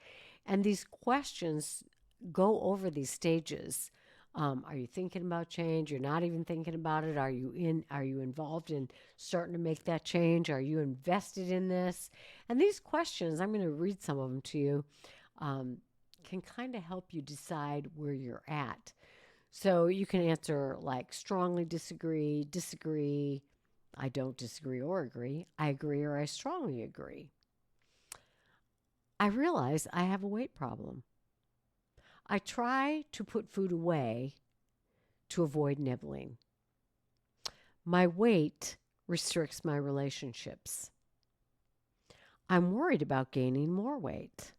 And these questions go over these stages. Are you thinking about change? You're not even thinking about it. Are you involved in starting to make that change? Are you invested in this? And these questions, I'm going to read some of them to you, can kind of help you decide where you're at. So you can answer like strongly disagree, I don't disagree or agree, I agree or I strongly agree. I realize I have a weight problem. I try to put food away to avoid nibbling. My weight restricts my relationships. I'm worried about gaining more weight.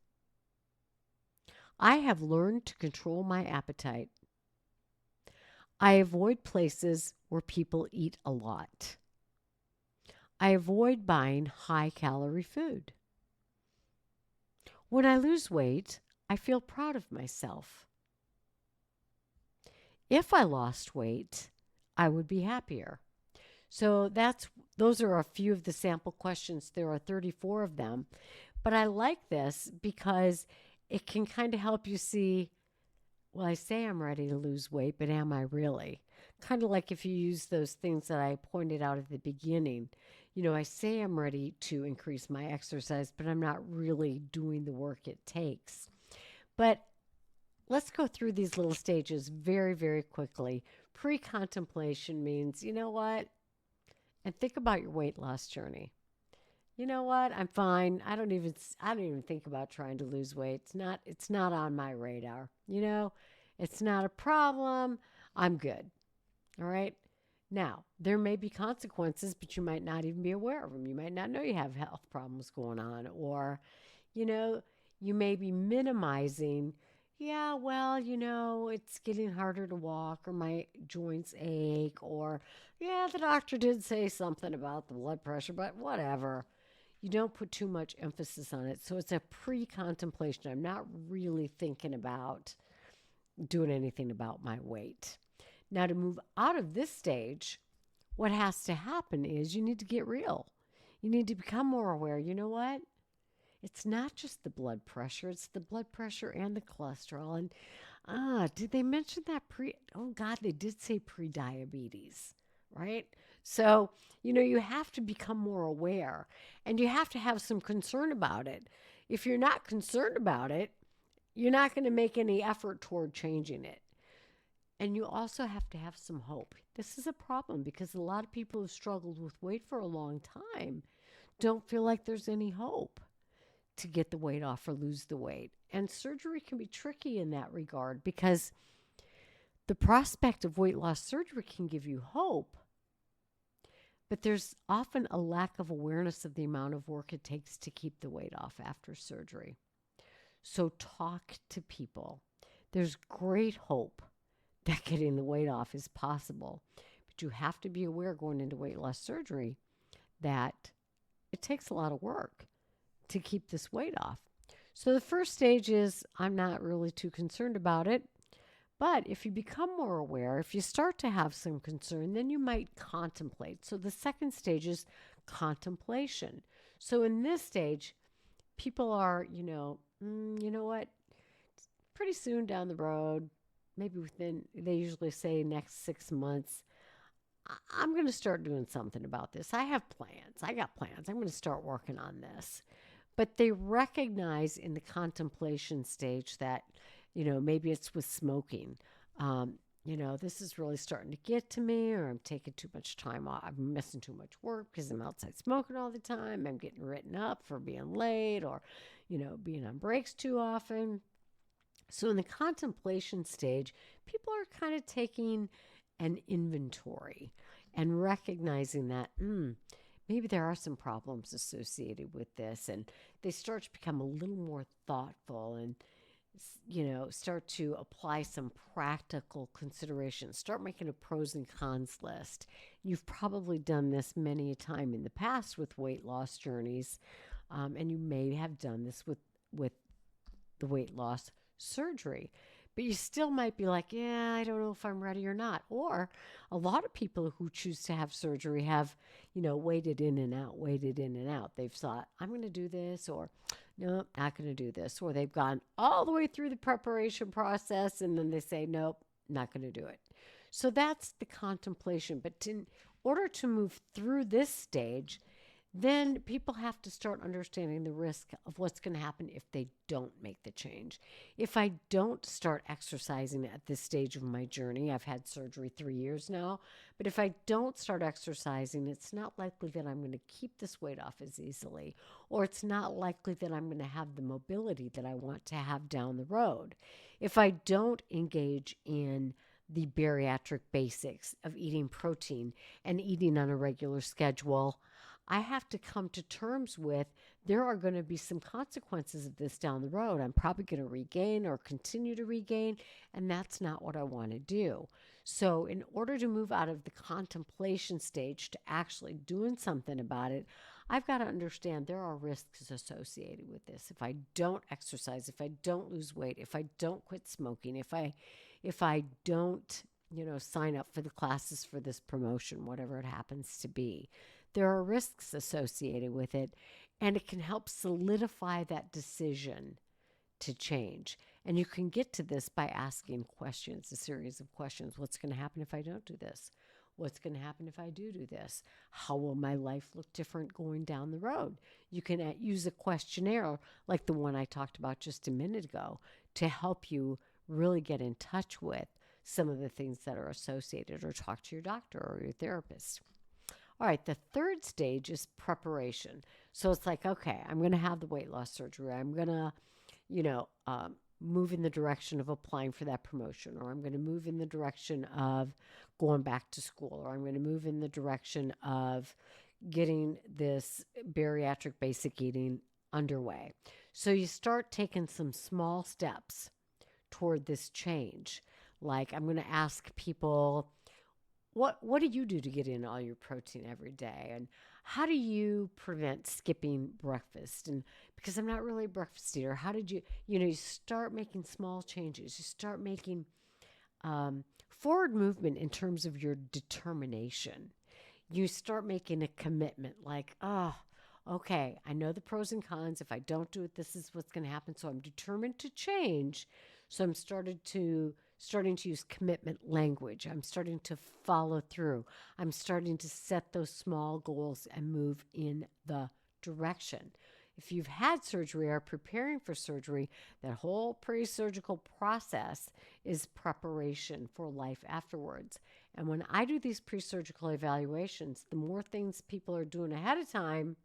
I have learned to control my appetite. I avoid places where people eat a lot. I avoid buying high-calorie food. When I lose weight, I feel proud of myself. If I lost weight, I would be happier. So those are a few of the sample questions. There are 34 of them. But I like this because it can kind of help you see, well, I say I'm ready to lose weight, but am I really? Kind of like if you use those things that I pointed out at the beginning. I say I'm ready to increase my exercise, but I'm not really doing the work it takes. But let's go through these little stages very, very quickly. Pre-contemplation means, you know what? And think about your weight loss journey. You know what? I'm fine. I don't even think about trying to lose weight. It's not on my radar. It's not a problem. I'm good. All right? Now, there may be consequences, but you might not even be aware of them. You might not know you have health problems going on, or you know, you may be minimizing, yeah, well, it's getting harder to walk, or my joints ache, or yeah, the doctor did say something about the blood pressure, but whatever. You don't put too much emphasis on it. So it's a pre contemplation. I'm not really thinking about doing anything about my weight. Now, to move out of this stage, what has to happen is you need to get real. You need to become more aware. You know what? It's not just the blood pressure, it's the blood pressure and the cholesterol. And did they mention that oh God, they did say pre-diabetes, right? So, you have to become more aware and you have to have some concern about it. If you're not concerned about it, you're not going to make any effort toward changing it. And you also have to have some hope. This is a problem because a lot of people who struggled with weight for a long time don't feel like there's any hope to get the weight off or lose the weight. And surgery can be tricky in that regard because the prospect of weight loss surgery can give you hope, but there's often a lack of awareness of the amount of work it takes to keep the weight off after surgery. So talk to people. There's great hope that getting the weight off is possible, but you have to be aware going into weight loss surgery that it takes a lot of work to keep this weight off. So the first stage is I'm not really too concerned about it. But if you become more aware, if you start to have some concern, then you might contemplate. So the second stage is contemplation. So in this stage, people are, you know what, pretty soon down the road, maybe they usually say next 6 months, I'm going to start doing something about this. I have plans. I got plans. I'm going to start working on this. But they recognize in the contemplation stage that, maybe it's with smoking. This is really starting to get to me, or I'm taking too much time off. I'm missing too much work because I'm outside smoking all the time. I'm getting written up for being late or, being on breaks too often. So in the contemplation stage, people are kind of taking an inventory and recognizing that, maybe there are some problems associated with this, and they start to become a little more thoughtful and start to apply some practical considerations, start making a pros and cons list. You've probably done this many a time in the past with weight loss journeys, and you may have done this with the weight loss surgery. But you still might be like, yeah, I don't know if I'm ready or not. Or a lot of people who choose to have surgery have, waited in and out. They've thought, I'm going to do this, or nope, not going to do this. Or they've gone all the way through the preparation process and then they say, nope, not going to do it. So that's the contemplation. But in order to move through this stage, then people have to start understanding the risk of what's going to happen if they don't make the change. If I don't start exercising at this stage of my journey, I've had surgery 3 years now, but if I don't start exercising, it's not likely that I'm going to keep this weight off as easily, or it's not likely that I'm going to have the mobility that I want to have down the road. If I don't engage in the bariatric basics of eating protein and eating on a regular schedule, I have to come to terms with there are going to be some consequences of this down the road. I'm probably going to regain or continue to regain, and that's not what I want to do. So, in order to move out of the contemplation stage to actually doing something about it, I've got to understand there are risks associated with this. If I don't exercise, if I don't lose weight, if I don't quit smoking, if I don't, sign up for the classes for this promotion, whatever it happens to be, there are risks associated with it, and it can help solidify that decision to change. And you can get to this by asking questions, a series of questions. What's going to happen if I don't do this? What's going to happen if I do this? How will my life look different going down the road? You can use a questionnaire like the one I talked about just a minute ago to help you really get in touch with some of the things that are associated, or talk to your doctor or your therapist. All right, the third stage is preparation. So it's like, okay, I'm going to have the weight loss surgery. I'm going to, move in the direction of applying for that promotion, or I'm going to move in the direction of going back to school, or I'm going to move in the direction of getting this bariatric basic eating underway. So you start taking some small steps toward this change. Like, I'm going to ask people, what do you do to get in all your protein every day? And how do you prevent skipping breakfast? And because I'm not really a breakfast eater, how did you start making small changes. You start making forward movement in terms of your determination. You start making a commitment like, okay, I know the pros and cons. If I don't do it, this is what's going to happen. So I'm determined to change. So I'm starting to use commitment language. I'm starting to follow through. I'm starting to set those small goals and move in the direction. If you've had surgery or are preparing for surgery, that whole pre-surgical process is preparation for life afterwards. And when I do these pre-surgical evaluations, the more things people are doing ahead of time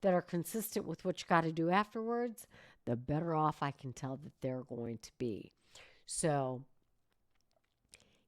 that are consistent with what you got to do afterwards, the better off I can tell that they're going to be. So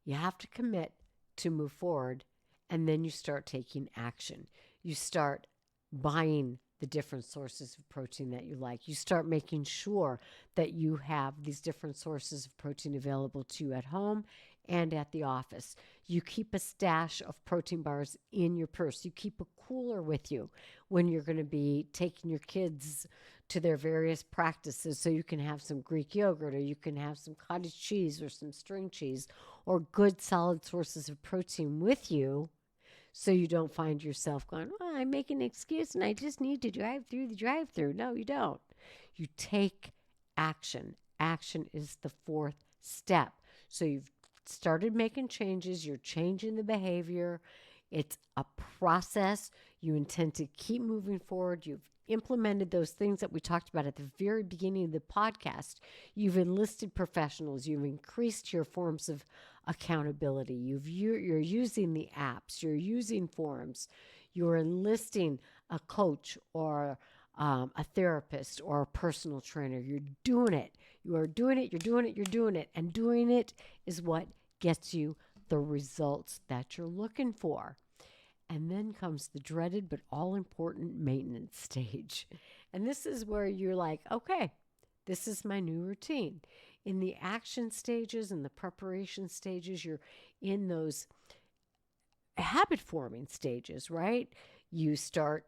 you have to commit to move forward, and then you start taking action. You start buying the different sources of protein that you like. You start making sure that you have these different sources of protein available to you at home and at the office. You keep a stash of protein bars in your purse. You keep a cooler with you when you're going to be taking your kids to their various practices, so you can have some Greek yogurt, or you can have some cottage cheese or some string cheese, or good solid sources of protein with you, so you don't find yourself going, I'm making an excuse and I just need to drive through the drive-through. No, you don't. You take action. Action is the fourth step. So you've started making changes. You're changing the behavior. It's a process. You intend to keep moving forward. You've implemented those things that we talked about at the very beginning of the podcast. You've enlisted professionals. You've increased your forms of accountability. You're using the apps. You're using forums. You're enlisting a coach or a therapist or a personal trainer. You're doing it. You are doing it. You're doing it. You're doing it. And doing it is what gets you the results that you're looking for. And then comes the dreaded but all-important maintenance stage. And this is where you're like, okay, this is my new routine. In the action stages and the preparation stages, you're in those habit-forming stages, right? You start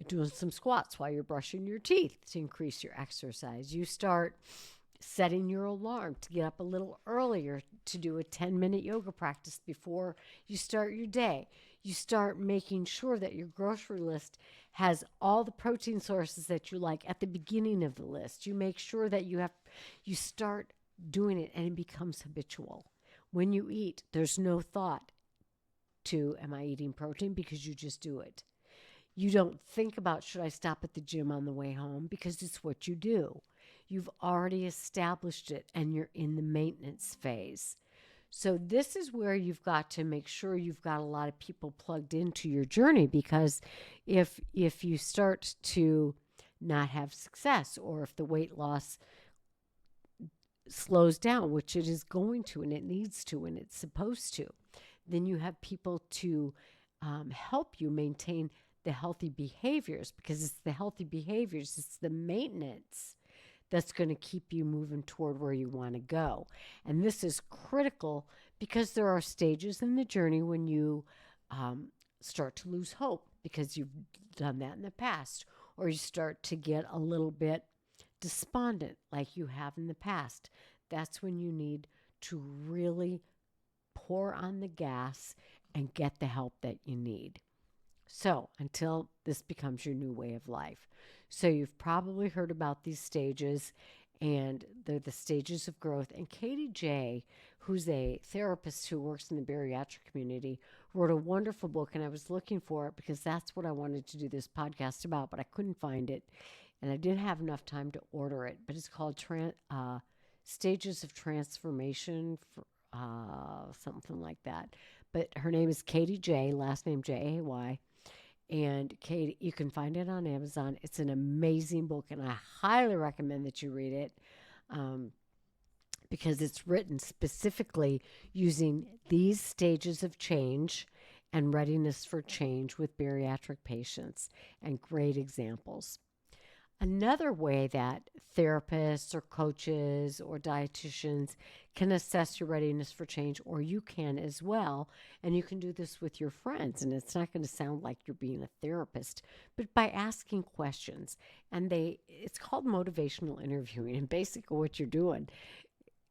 doing some squats while you're brushing your teeth to increase your exercise. You start setting your alarm to get up a little earlier to do a 10-minute yoga practice before you start your day. You start making sure that your grocery list has all the protein sources that you like at the beginning of the list. You make sure that you start doing it, and it becomes habitual. When you eat, there's no thought to, am I eating protein? Because you just do it. You don't think about, should I stop at the gym on the way home? Because it's what you do. You've already established it and you're in the maintenance phase. So this is where you've got to make sure you've got a lot of people plugged into your journey, because if you start to not have success, or if the weight loss slows down, which it is going to and it needs to and it's supposed to, then you have people to help you maintain the healthy behaviors, because it's the healthy behaviors, it's the maintenance that's going to keep you moving toward where you want to go. And this is critical because there are stages in the journey when you start to lose hope because you've done that in the past, or you start to get a little bit despondent like you have in the past. That's when you need to really pour on the gas and get the help that you need. So, until this becomes your new way of life. So, you've probably heard about these stages, and they're the stages of growth. And Katie J., who's a therapist who works in the bariatric community, wrote a wonderful book, and I was looking for it because that's what I wanted to do this podcast about, but I couldn't find it, and I didn't have enough time to order it. But it's called Stages of Transformation, for, something like that. But her name is Katie J., last name Jay. And Kate, you can find it on Amazon. It's an amazing book, and I highly recommend that you read it, because it's written specifically using these stages of change and readiness for change with bariatric patients, and great examples. Another way that therapists or coaches or dietitians can assess your readiness for change, or you can as well, and you can do this with your friends, and it's not going to sound like you're being a therapist, but by asking questions. And it's called motivational interviewing, and basically what you're doing,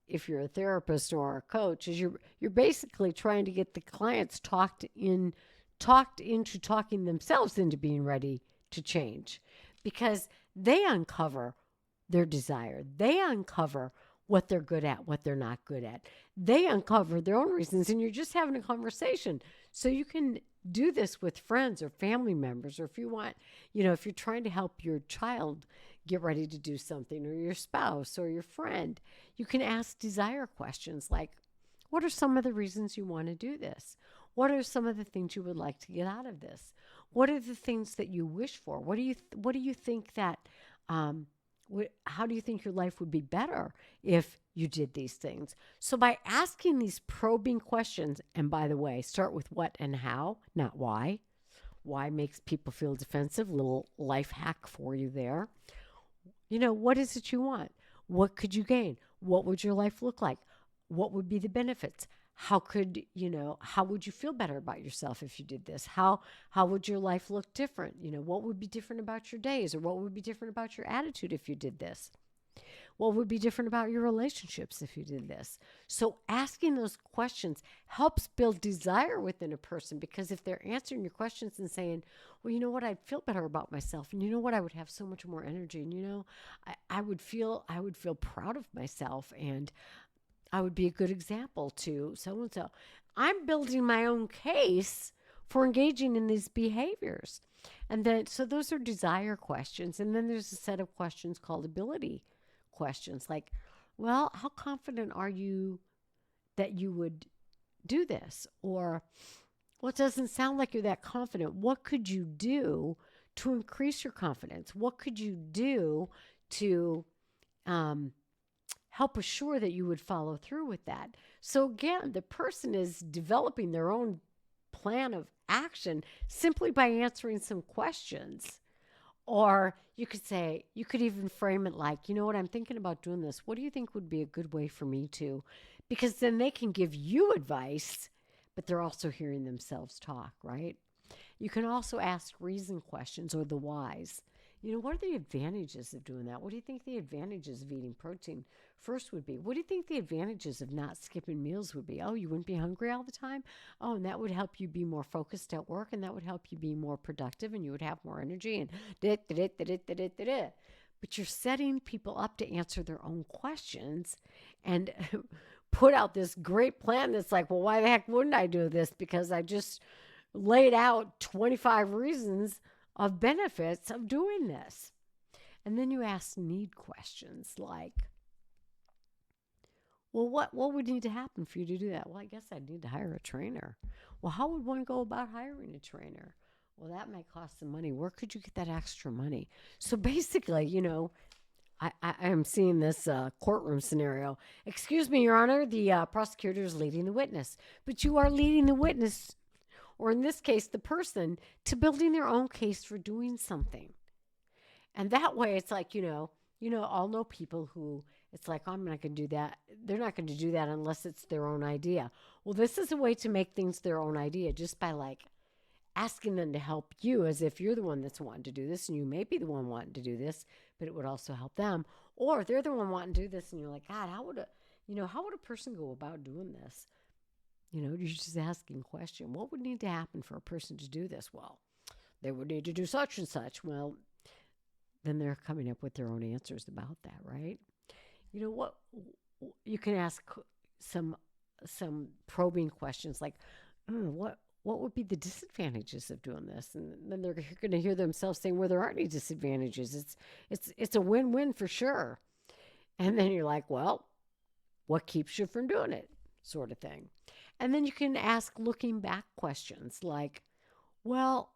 if you're a therapist or a coach, is you're basically trying to get the clients talked into talking themselves into being ready to change, because they uncover their desire. They uncover what they're good at, what they're not good at. They uncover their own reasons, and you're just having a conversation. So you can do this with friends or family members, or if you want, if you're trying to help your child get ready to do something, or your spouse or your friend, you can ask desire questions like, what are some of the reasons you want to do this? What are some of the things you would like to get out of this? What are the things that you wish for? What do you think that, how do you think your life would be better if you did these things? So by asking these probing questions, and by the way, start with what and how, not why. Why makes people feel defensive. Little life hack for you there. What is it you want? What could you gain? What would your life look like? What would be the benefits? How would you feel better about yourself if you did this? How would your life look different? What would be different about your days, or what would be different about your attitude if you did this? What would be different about your relationships if you did this? So asking those questions helps build desire within a person, because if they're answering your questions and saying, well, you know what, I'd feel better about myself, and you know what, I would have so much more energy, and I would feel proud of myself, and I would be a good example to so-and-so. I'm building my own case for engaging in these behaviors. And then, so those are desire questions. And then there's a set of questions called ability questions, like, well, how confident are you that you would do this? Or, well, it doesn't sound like you're that confident. What could you do to increase your confidence? What could you do to help assure that you would follow through with that? So again, the person is developing their own plan of action simply by answering some questions. Or you could even frame it like, you know what, I'm thinking about doing this. What do you think would be a good way for me to? Because then they can give you advice, but they're also hearing themselves talk, right? You can also ask reason questions, or the whys. What are the advantages of doing that? What do you think the advantages of eating protein first would be? What do you think the advantages of not skipping meals would be? Oh, you wouldn't be hungry all the time? Oh, and that would help you be more focused at work, and that would help you be more productive, and you would have more energy, and But you're setting people up to answer their own questions and put out this great plan that's like, well, why the heck wouldn't I do this? Because I just laid out 25 reasons of benefits of doing this. And then you ask need questions like, well, what would need to happen for you to do that? Well, I guess I'd need to hire a trainer. Well, how would one go about hiring a trainer? Well, that might cost some money. Where could you get that extra money? So basically, I am seeing this courtroom scenario. Excuse me, Your Honor, the prosecutor is leading the witness, but you are leading the witness, or in this case, the person, to building their own case for doing something. And that way, it's like, I'll know people who it's like, I'm not going to do that. They're not going to do that unless it's their own idea. Well, this is a way to make things their own idea just by like asking them to help you as if you're the one that's wanting to do this and you may be the one wanting to do this, but it would also help them. Or they're the one wanting to do this and you're like, God, how would a person go about doing this? You're just asking a question. What would need to happen for a person to do this? Well, they would need to do such and such. Well, then they're coming up with their own answers about that, right? What you can ask some probing questions like, what would be the disadvantages of doing this? And then they're going to hear themselves saying, well, there aren't any disadvantages. It's a win-win for sure. And then you're like, well, what keeps you from doing it? Sort of thing. And then you can ask looking back questions like, well,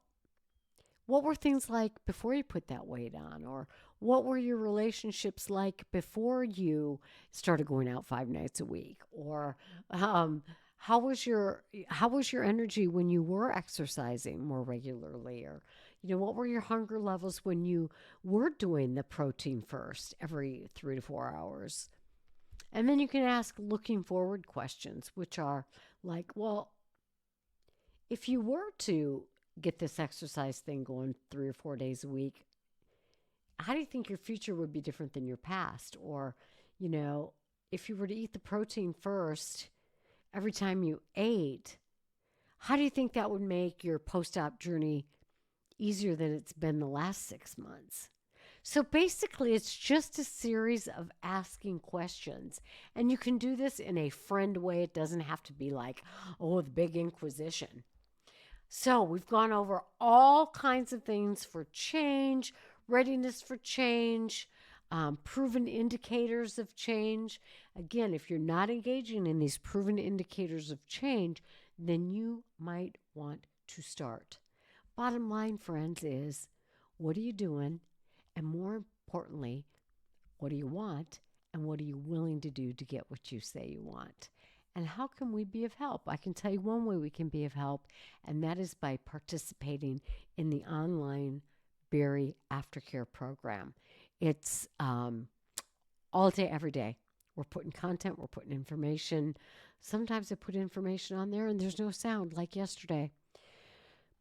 what were things like before you put that weight on? Or what were your relationships like before you started going out 5 nights a week? Or how was your energy when you were exercising more regularly? Or what were your hunger levels when you were doing the protein first every 3 to 4 hours? And then you can ask looking forward questions, which are like, well, if you were to get this exercise thing going 3 or 4 days a week, how do you think your future would be different than your past? Or, if you were to eat the protein first every time you ate, how do you think that would make your post-op journey easier than it's been the last 6 months? So basically, it's just a series of asking questions. And you can do this in a friend way. It doesn't have to be like, the big inquisition. So we've gone over all kinds of things for change, readiness for change, proven indicators of change. Again, if you're not engaging in these proven indicators of change, then you might want to start. Bottom line, friends, is what are you doing? And more importantly, what do you want? And what are you willing to do to get what you say you want? And how can we be of help? I can tell you one way we can be of help, and that is by participating in the online BariAftercare program. It's all day, every day. We're putting content, we're putting information. Sometimes I put information on there and there's no sound, like yesterday.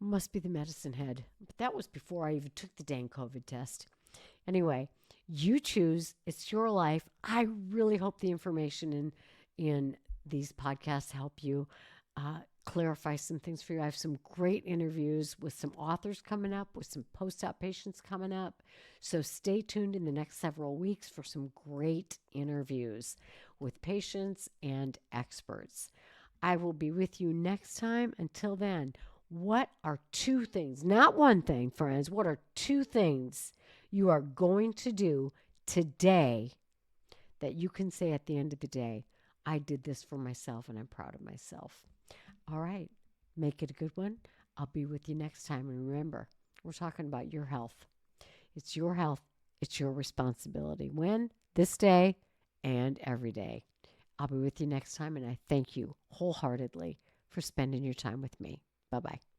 Must be the medicine head. But that was before I even took the dang COVID test. Anyway, you choose. It's your life. I really hope the information in these podcasts help you clarify some things for you. I have some great interviews with some authors coming up, with some post-op patients coming up. So stay tuned in the next several weeks for some great interviews with patients and experts. I will be with you next time. Until then, what are 2 things, not one thing, friends, what are 2 things you are going to do today that you can say at the end of the day, I did this for myself and I'm proud of myself? All right, make it a good one. I'll be with you next time. And remember, we're talking about your health. It's your health. It's your responsibility. When? This day and every day. I'll be with you next time, and I thank you wholeheartedly for spending your time with me. Bye-bye.